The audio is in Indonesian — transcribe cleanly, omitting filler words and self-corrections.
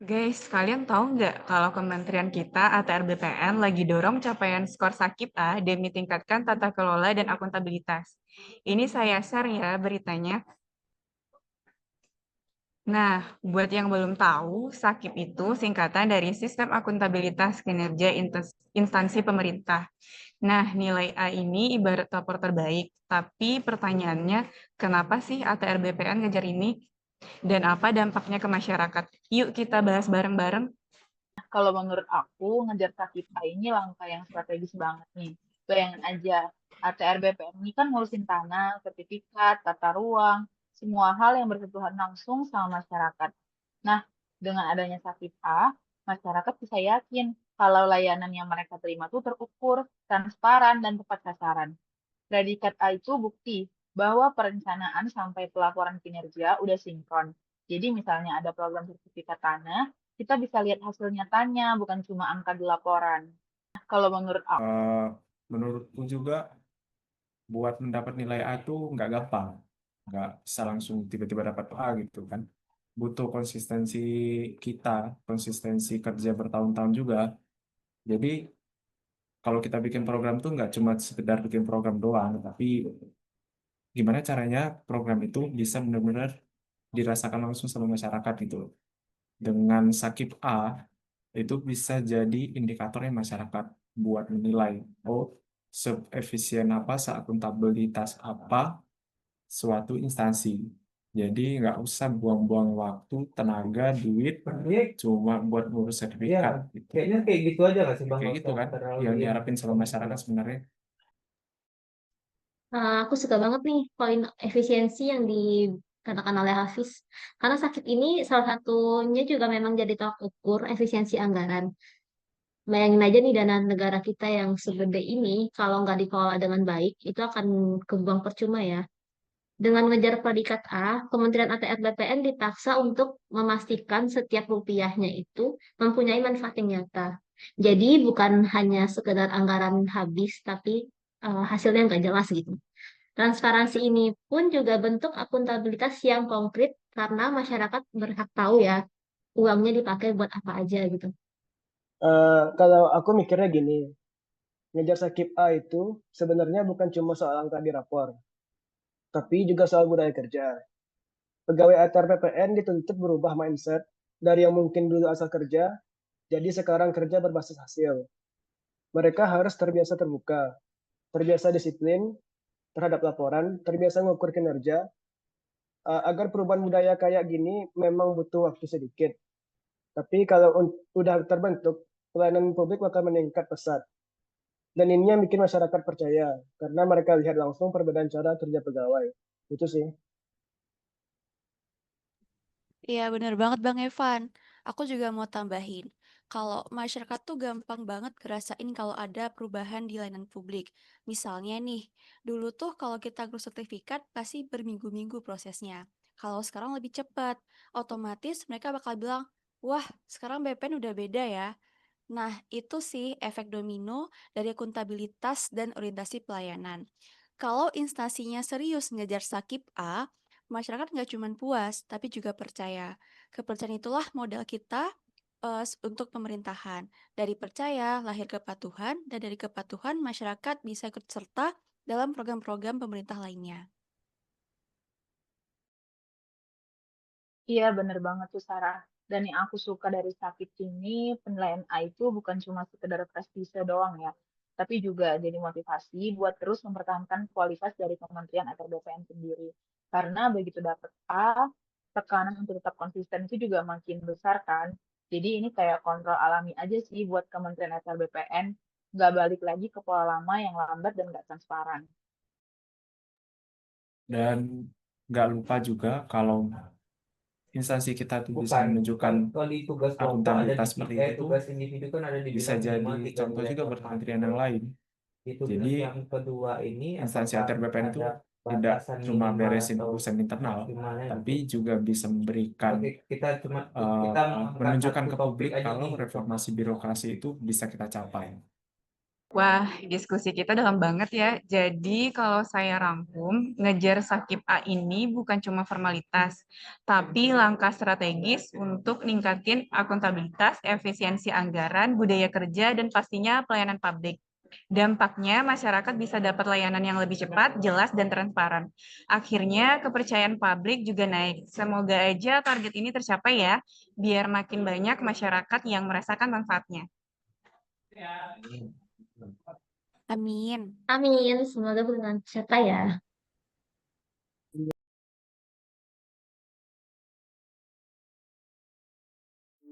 Guys, kalian tahu nggak kalau kementerian kita ATR BPN lagi dorong capaian skor Sakip A demi tingkatkan tata kelola dan akuntabilitas. Ini saya share ya beritanya. Nah, buat yang belum tahu, Sakip itu singkatan dari Sistem Akuntabilitas Kinerja Instansi Pemerintah. Nah, nilai A ini ibarat rapor terbaik, tapi pertanyaannya, kenapa sih ATR BPN ngejar ini? Dan apa dampaknya ke masyarakat? Yuk kita bahas bareng-bareng. Kalau menurut aku, ngejar KPI ini langkah yang strategis banget nih. Bayangin aja, ATR BPN ini kan ngurusin tanah, sertifikat, tata ruang, semua hal yang bersentuhan langsung sama masyarakat. Nah, dengan adanya Sakit A, masyarakat bisa yakin kalau layanan yang mereka terima tuh terukur, transparan, dan tepat sasaran. Predikat A itu bukti bahwa perencanaan sampai pelaporan kinerja udah sinkron. Jadi misalnya ada program sertifikat tanah, kita bisa lihat hasil nyatanya, bukan cuma angka di laporan. Nah, kalau menurut aku, Eh, Menurutku juga buat mendapat nilai A itu nggak gampang, nggak bisa langsung tiba-tiba dapat A gitu kan. Butuh konsistensi kita, konsistensi kerja bertahun-tahun juga. Jadi kalau kita bikin program tuh nggak cuma sekedar bikin program doang, tapi gimana caranya program itu bisa benar-benar dirasakan langsung sama masyarakat gitu. Dengan Sakip A itu bisa jadi indikatornya masyarakat buat menilai, oh, seefisien apa, seakuntabilitas apa suatu instansi. Jadi nggak usah buang-buang waktu, tenaga, duit Sebenarnya cuma buat ngurus iya, sertifikat gitu. kayaknya kayak gitu aja nggak sih Bang? Kayak Nggak gitu usah kan terlalu yang yang diharapin sama masyarakat sebenarnya. Aku suka banget nih poin efisiensi yang dikatakan oleh Hafiz. Karena sakit ini salah satunya juga memang jadi tolak ukur efisiensi anggaran. Bayangin aja nih dana negara kita yang segede ini, kalau nggak dikelola dengan baik, itu akan kebuang percuma ya. Dengan ngejar predikat A, Kementerian ATR BPN dipaksa untuk memastikan setiap rupiahnya itu mempunyai manfaat yang nyata. Jadi bukan hanya sekedar anggaran habis, tapi hasilnya nggak jelas gitu. Transparansi ini pun juga bentuk akuntabilitas yang konkret karena masyarakat berhak tahu ya uangnya dipakai buat apa aja gitu. Kalau aku mikirnya gini, ngejar Sakip A itu sebenarnya bukan cuma soal angka di rapor, tapi juga soal budaya kerja. Pegawai ATR PPN dituntut berubah mindset dari yang mungkin dulu asal kerja, jadi sekarang kerja berbasis hasil. Mereka harus terbiasa terbuka, terbiasa disiplin terhadap laporan, terbiasa mengukur kinerja. Agar perubahan budaya kayak gini memang butuh waktu sedikit. Tapi kalau udah terbentuk, pelayanan publik bakal meningkat pesat. Dan ini yang bikin masyarakat percaya, karena mereka lihat langsung perbedaan cara kerja pegawai. Itu sih. Iya, bener banget Bang Evan. Aku juga mau tambahin, kalau masyarakat tuh gampang banget ngerasain kalau ada perubahan di layanan publik. Misalnya nih, dulu tuh kalau kita ngurus sertifikat pasti berminggu-minggu prosesnya. Kalau sekarang lebih cepat, otomatis mereka bakal bilang, wah, sekarang BPN udah beda ya. Nah, itu sih efek domino dari akuntabilitas dan orientasi pelayanan. Kalau instansinya serius ngejar Sakip A, masyarakat nggak cuma puas, tapi juga percaya. Kepercayaan itulah modal kita untuk pemerintahan. Dari percaya, lahir kepatuhan, dan dari kepatuhan, masyarakat bisa ikut serta dalam program-program pemerintah lainnya. iya bener banget tuh Sarah. Dan yang aku suka dari Sakit ini, penilaian A itu bukan cuma sekedar prestise doang ya, tapi juga jadi motivasi buat terus mempertahankan kualitas dari Kementerian atau BPN sendiri. Karena begitu dapet A, tekanan untuk tetap konsisten itu juga makin besar kan. Jadi ini kayak kontrol alami aja sih buat Kementerian atau BPN, nggak balik lagi ke pola lama yang lambat dan nggak transparan. Dan nggak lupa juga kalau instansi kita tuh bisa bukan menunjukkan kalau di tugas kelompok ada akuntabilitas di seperti itu tuh tugas individu kan ada bisa dibilang jadi minimal tiga contoh nilai juga per buat kementerian mahasiswa. yang lain. Di tugas Jadi yang kedua ini instansi apakah ATR BPN itu ada tidak batasan cuma minimal beresin atau urusan internal, maksimalnya tapi gitu? juga bisa memberikan Oke, kita cuma eh, kita mengangkat menunjukkan satu ke topik publik aja kalau nih gitu. reformasi birokrasi itu bisa kita capai. Wah, diskusi kita dalam banget ya. Jadi kalau saya rangkum, ngejar Sakip A ini bukan cuma formalitas, tapi langkah strategis untuk ningkatin akuntabilitas, efisiensi anggaran, budaya kerja, dan pastinya pelayanan publik. Dampaknya masyarakat bisa dapat layanan yang lebih cepat, jelas, dan transparan. Akhirnya kepercayaan publik juga naik. Semoga aja target ini tercapai ya, biar makin banyak masyarakat yang merasakan manfaatnya. Amin. Amin, semoga benar tercapai ya.